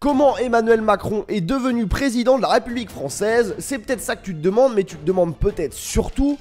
Comment Emmanuel Macron est devenu président de la République française? C'est peut-être ça que tu te demandes, mais tu te demandes peut-être surtout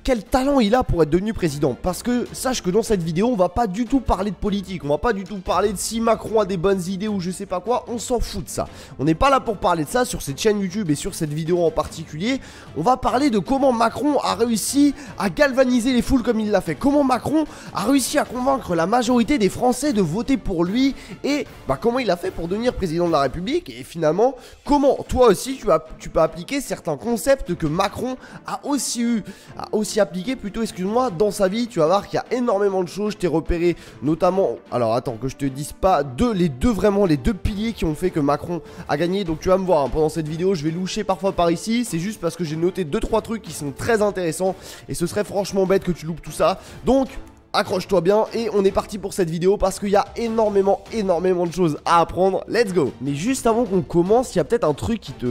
quel talent il a pour être devenu président. Parce que sache que dans cette vidéo, on va pas du tout parler de politique, on va pas du tout parler de si Macron a des bonnes idées ou je sais pas quoi, on s'en fout de ça. On n'est pas là pour parler de ça sur cette chaîne YouTube et sur cette vidéo en particulier. On va parler de comment Macron a réussi à galvaniser les foules comme il l'a fait. Comment Macron a réussi à convaincre la majorité des Français de voter pour lui et comment il a fait pour devenir président de la République. Et finalement, comment toi aussi tu peux appliquer certains concepts que Macron a aussi appliqué plutôt, excuse-moi, dans sa vie. Tu vas voir qu'il y a énormément de choses. Je t'ai repéré notamment, alors attends que je te dise pas, les deux piliers qui ont fait que Macron a gagné. Donc tu vas me voir hein, pendant cette vidéo, je vais loucher parfois par ici. C'est juste parce que j'ai noté 2-3 trucs qui sont très intéressants et ce serait franchement bête que tu loupes tout ça. Donc accroche-toi bien et on est parti pour cette vidéo parce qu'il y a énormément de choses à apprendre. Let's go. Mais juste avant qu'on commence, il y a peut-être un truc qui te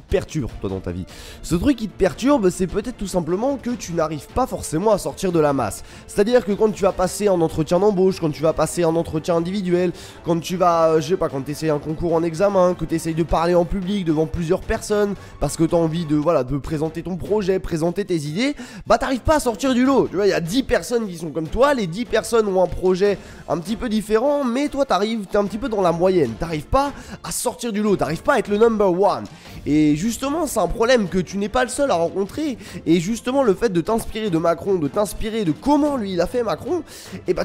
perturbe toi dans ta vie. Ce truc qui te perturbe, c'est peut-être tout simplement que tu n'arrives pas forcément à sortir de la masse. C'est-à-dire que quand tu vas passer un entretien d'embauche, quand tu vas passer un entretien individuel, quand tu vas, je sais pas, quand tu essayes un concours en examen, que tu essayes de parler en public devant plusieurs personnes parce que tu as envie de présenter ton projet, présenter tes idées, t'arrives pas à sortir du lot. Tu vois, il y a 10 personnes qui sont comme toi, les 10 personnes ont un projet un petit peu différent, mais toi t'es un petit peu dans la moyenne, t'arrives pas à sortir du lot, t'arrives pas à être le number one. Et justement c'est un problème que tu n'es pas le seul à rencontrer. Et justement le fait de t'inspirer de Macron, de t'inspirer de comment lui il a fait Macron,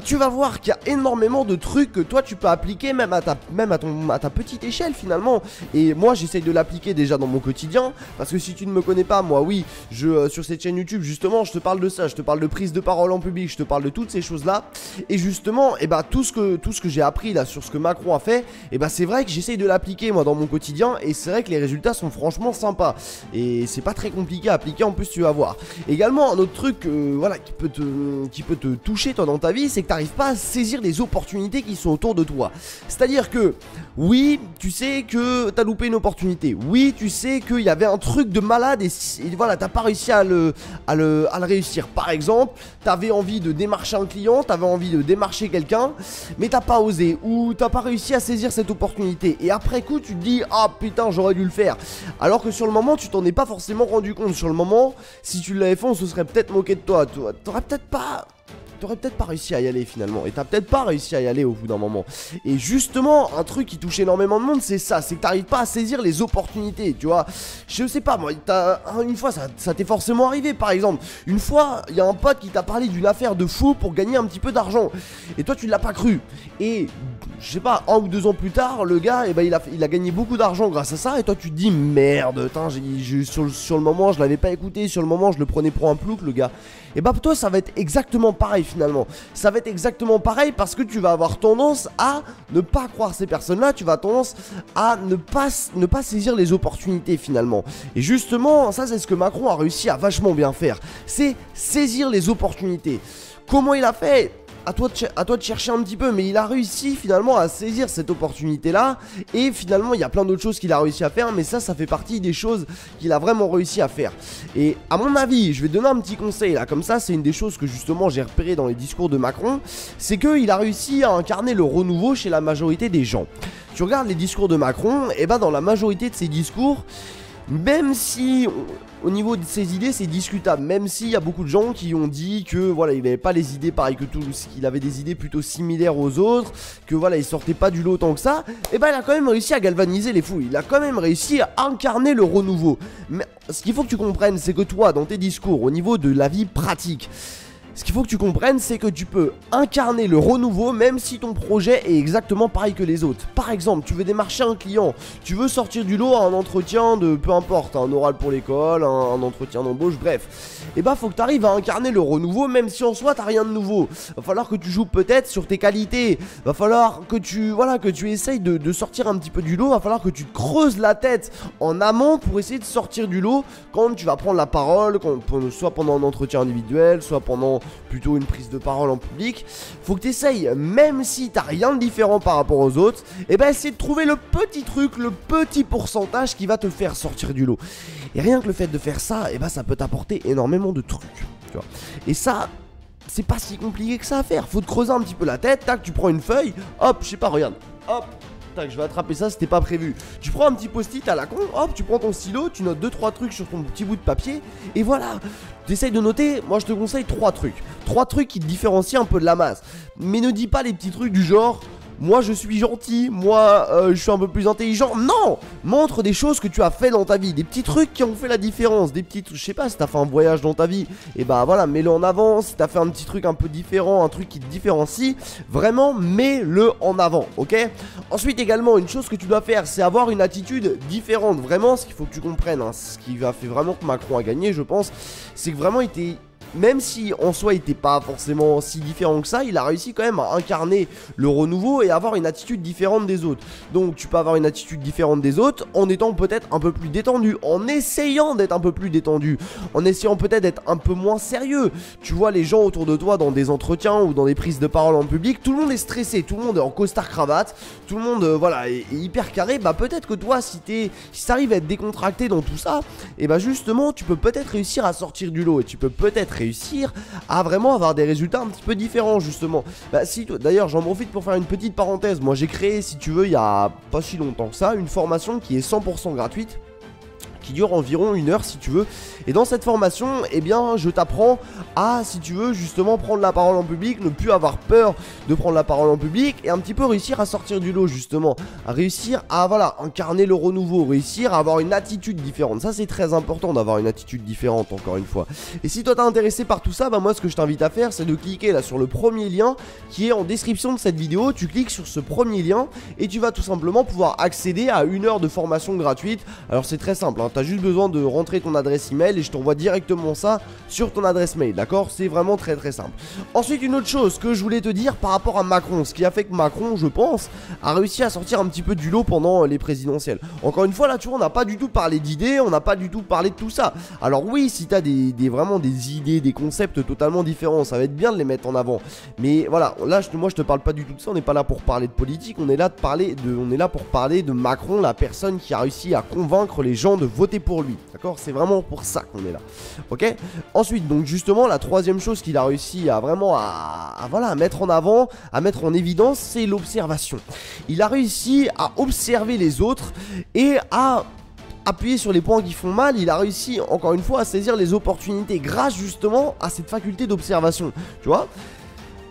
tu vas voir qu'il y a énormément de trucs que toi tu peux appliquer même à ta petite échelle finalement. Et moi j'essaye de l'appliquer déjà dans mon quotidien, parce que si tu ne me connais pas, moi oui, sur cette chaîne YouTube justement je te parle de ça, je te parle de prise de parole en public, je te parle de toutes ces choses là. Et justement tout ce que j'ai appris là sur ce que Macron a fait, c'est vrai que j'essaye de l'appliquer moi dans mon quotidien. Et c'est vrai que les résultats sont franchement sympas et c'est pas très compliqué à appliquer, en plus tu vas voir. Également un autre truc qui peut te toucher toi dans ta vie, c'est que t'arrives pas à saisir les opportunités qui sont autour de toi. C'est à dire que oui tu sais que t'as loupé une opportunité, oui tu sais qu'il y avait un truc de malade et voilà t'as pas réussi à le réussir. Par exemple t'avais envie de démarcher un client, t'avais envie de démarcher quelqu'un, mais t'as pas osé ou t'as pas réussi à saisir cette opportunité. Et après coup tu te dis ah putain j'aurais dû le faire, alors que sur le moment tu t'en es pas forcément rendu compte. Sur le moment si tu l'avais fait on se serait peut-être moqué de toi, t'aurais peut-être pas réussi à y aller finalement. Et t'as peut-être pas réussi à y aller au bout d'un moment. Et justement, un truc qui touche énormément de monde, c'est ça. C'est que t'arrives pas à saisir les opportunités, tu vois. Je sais pas, moi, une fois, ça t'est forcément arrivé, par exemple. Une fois, il y a un pote qui t'a parlé d'une affaire de fou pour gagner un petit peu d'argent. Et toi, tu l'as pas cru. Et, je sais pas, 1 ou 2 ans plus tard, le gars, il a gagné beaucoup d'argent grâce à ça. Et toi, tu te dis, merde, sur le moment, je l'avais pas écouté. Sur le moment, je le prenais pour un plouc, le gars. Et pour toi, ça va être exactement pareil finalement. Ça va être exactement pareil parce que tu vas avoir tendance à ne pas croire ces personnes-là. Tu vas avoir tendance à ne pas saisir les opportunités finalement. Et justement, ça c'est ce que Macron a réussi à vachement bien faire. C'est saisir les opportunités. Comment il a fait ? À toi de chercher un petit peu, mais il a réussi finalement à saisir cette opportunité là. Et finalement il y a plein d'autres choses qu'il a réussi à faire, mais ça fait partie des choses qu'il a vraiment réussi à faire. Et à mon avis, je vais donner un petit conseil là, comme ça c'est une des choses que justement j'ai repéré dans les discours de Macron, c'est qu'il a réussi à incarner le renouveau chez la majorité des gens. Tu regardes les discours de Macron, et dans la majorité de ses discours, même si au niveau de ses idées c'est discutable, même s'il y a beaucoup de gens qui ont dit que voilà il n'avait pas les idées pareilles que tous, qu'il avait des idées plutôt similaires aux autres, que voilà il sortait pas du lot autant que ça, il a quand même réussi à galvaniser les foules, il a quand même réussi à incarner le renouveau. Mais ce qu'il faut que tu comprennes, c'est que toi dans tes discours au niveau de la vie pratique, ce qu'il faut que tu comprennes, c'est que tu peux incarner le renouveau même si ton projet est exactement pareil que les autres. Par exemple, tu veux démarcher un client, tu veux sortir du lot à un entretien de peu importe, un oral pour l'école, un entretien d'embauche, bref. Faut que tu arrives à incarner le renouveau même si en soi t'as rien de nouveau. Va falloir que tu joues peut-être sur tes qualités, va falloir que tu essayes de sortir un petit peu du lot, va falloir que tu te creuses la tête en amont pour essayer de sortir du lot quand tu vas prendre la parole, soit pendant un entretien individuel, soit pendant plutôt une prise de parole en public. Faut que tu essayes, même si t'as rien de différent par rapport aux autres, essayer de trouver le petit truc, le petit pourcentage qui va te faire sortir du lot. Et rien que le fait de faire ça, ça peut t'apporter énormément de trucs, tu vois. Et ça, c'est pas si compliqué que ça à faire. Faut te creuser un petit peu la tête, tac, tu prends une feuille, hop, je sais pas, regarde, hop, tac, je vais attraper ça, c'était pas prévu. Tu prends un petit post-it à la con, hop, tu prends ton stylo, tu notes 2-3 trucs sur ton petit bout de papier, et voilà. Tu essayes de noter, moi je te conseille 3 trucs. 3 trucs qui te différencient un peu de la masse. Mais ne dis pas les petits trucs du genre... Moi je suis gentil, moi je suis un peu plus intelligent. Non! Montre des choses que tu as fait dans ta vie, des petits trucs qui ont fait la différence, des petits trucs, je sais pas, si t'as fait un voyage dans ta vie, et bah voilà, mets-le en avant. Si t'as fait un petit truc un peu différent, un truc qui te différencie, vraiment mets-le en avant, ok? Ensuite également, une chose que tu dois faire, c'est avoir une attitude différente. Vraiment, ce qu'il faut que tu comprennes, hein, ce qui a fait vraiment que Macron a gagné, je pense, c'est que vraiment il était... Même si en soi il n'était pas forcément si différent que ça, il a réussi quand même à incarner le renouveau et avoir une attitude différente des autres. Donc tu peux avoir une attitude différente des autres en étant peut-être un peu plus détendu, en essayant d'être un peu plus détendu, en essayant peut-être d'être un peu moins sérieux. Tu vois les gens autour de toi dans des entretiens ou dans des prises de parole en public, tout le monde est stressé, tout le monde est en costard cravate, tout le monde voilà, est hyper carré. Bah peut-être que toi si t'arrives à être décontracté dans tout ça, et bah justement tu peux peut-être réussir à sortir du lot et tu peux peut-être réussir à vraiment avoir des résultats un petit peu différents justement. Bah si, d'ailleurs j'en profite pour faire une petite parenthèse. Moi j'ai créé, si tu veux, il y a pas si longtemps que ça, une formation qui est 100% gratuite, qui dure environ 1 heure si tu veux. Et dans cette formation, eh bien je t'apprends à, si tu veux, justement prendre la parole en public, ne plus avoir peur de prendre la parole en public et un petit peu réussir à sortir du lot justement, à réussir à voilà, incarner le renouveau, réussir à avoir une attitude différente. Ça c'est très important d'avoir une attitude différente encore une fois. Et si toi t'es intéressé par tout ça, bah moi ce que je t'invite à faire c'est de cliquer là sur le premier lien qui est en description de cette vidéo. Tu cliques sur ce premier lien et tu vas tout simplement pouvoir accéder à 1 heure de formation gratuite. Alors c'est très simple, hein. T'as juste besoin de rentrer ton adresse email et je t'envoie directement ça sur ton adresse mail, d'accord? C'est vraiment très très simple. Ensuite, une autre chose que je voulais te dire par rapport à Macron, ce qui a fait que Macron, je pense, a réussi à sortir un petit peu du lot pendant les présidentielles. Encore une fois, là, tu vois, on n'a pas du tout parlé d'idées, on n'a pas du tout parlé de tout ça. Alors oui, si t'as vraiment des idées, des concepts totalement différents, ça va être bien de les mettre en avant. Mais voilà, là, moi, je te parle pas du tout de ça, on n'est pas là pour parler de politique, on est là pour parler de Macron, la personne qui a réussi à convaincre les gens de voter pour lui, d'accord? C'est vraiment pour ça qu'on est là, ok? Ensuite, donc justement, la troisième chose qu'il a réussi à vraiment voilà, à mettre en avant, à mettre en évidence, c'est l'observation. Il a réussi à observer les autres et à appuyer sur les points qui font mal. Il a réussi, encore une fois, à saisir les opportunités grâce justement à cette faculté d'observation, tu vois?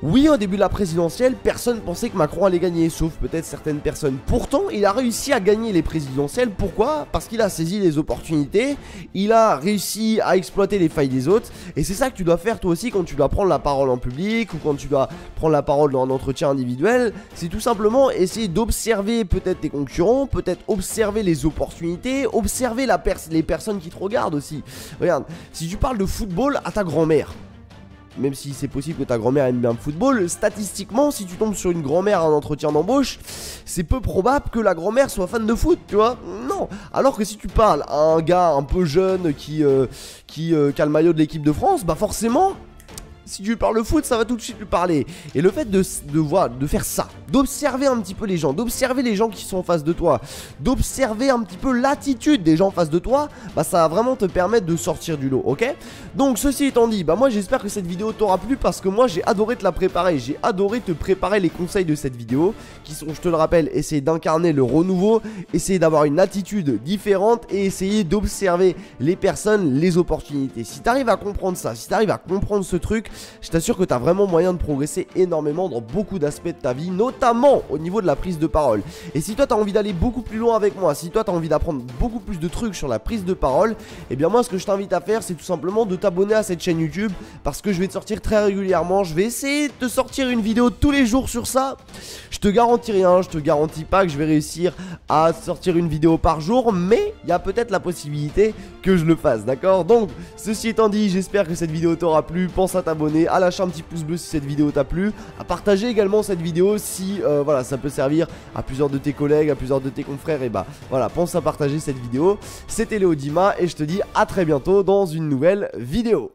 Oui, au début de la présidentielle, personne pensait que Macron allait gagner, sauf peut-être certaines personnes. Pourtant, il a réussi à gagner les présidentielles. Pourquoi? Parce qu'il a saisi les opportunités, il a réussi à exploiter les failles des autres. Et c'est ça que tu dois faire toi aussi quand tu dois prendre la parole en public ou quand tu dois prendre la parole dans un entretien individuel. C'est tout simplement essayer d'observer peut-être tes concurrents, peut-être observer les opportunités, observer les personnes qui te regardent aussi. Regarde, si tu parles de football à ta grand-mère, même si c'est possible que ta grand-mère aime bien le football, statistiquement, si tu tombes sur une grand-mère à un entretien d'embauche, c'est peu probable que la grand-mère soit fan de foot, tu vois? Non. Alors que si tu parles à un gars un peu jeune qui a le maillot de l'équipe de France, bah forcément... Si tu lui parles de foot, ça va tout de suite lui parler. Et le fait de faire ça, d'observer un petit peu les gens, d'observer les gens qui sont en face de toi, d'observer un petit peu l'attitude des gens en face de toi, bah ça va vraiment te permettre de sortir du lot, ok? Donc ceci étant dit, bah moi j'espère que cette vidéo t'aura plu parce que moi j'ai adoré te la préparer, j'ai adoré te préparer les conseils de cette vidéo qui sont, je te le rappelle, essayer d'incarner le renouveau, essayer d'avoir une attitude différente et essayer d'observer les personnes, les opportunités. Si t'arrives à comprendre ça, si t'arrives à comprendre ce truc, je t'assure que tu as vraiment moyen de progresser énormément dans beaucoup d'aspects de ta vie, notamment au niveau de la prise de parole. Et si toi tu as envie d'aller beaucoup plus loin avec moi, si toi tu as envie d'apprendre beaucoup plus de trucs sur la prise de parole, eh bien moi ce que je t'invite à faire c'est tout simplement de t'abonner à cette chaîne YouTube parce que je vais te sortir très régulièrement, je vais essayer de te sortir une vidéo tous les jours sur ça. Je te garantis rien, je te garantis pas que je vais réussir à sortir une vidéo par jour, mais il y a peut-être la possibilité que je le fasse, d'accord? Donc ceci étant dit, j'espère que cette vidéo t'aura plu, pense à t'abonner, à lâcher un petit pouce bleu si cette vidéo t'a plu, à partager également cette vidéo si voilà, ça peut servir à plusieurs de tes collègues, à plusieurs de tes confrères, et bah voilà, pense à partager cette vidéo. C'était Léo Dima et je te dis à très bientôt dans une nouvelle vidéo.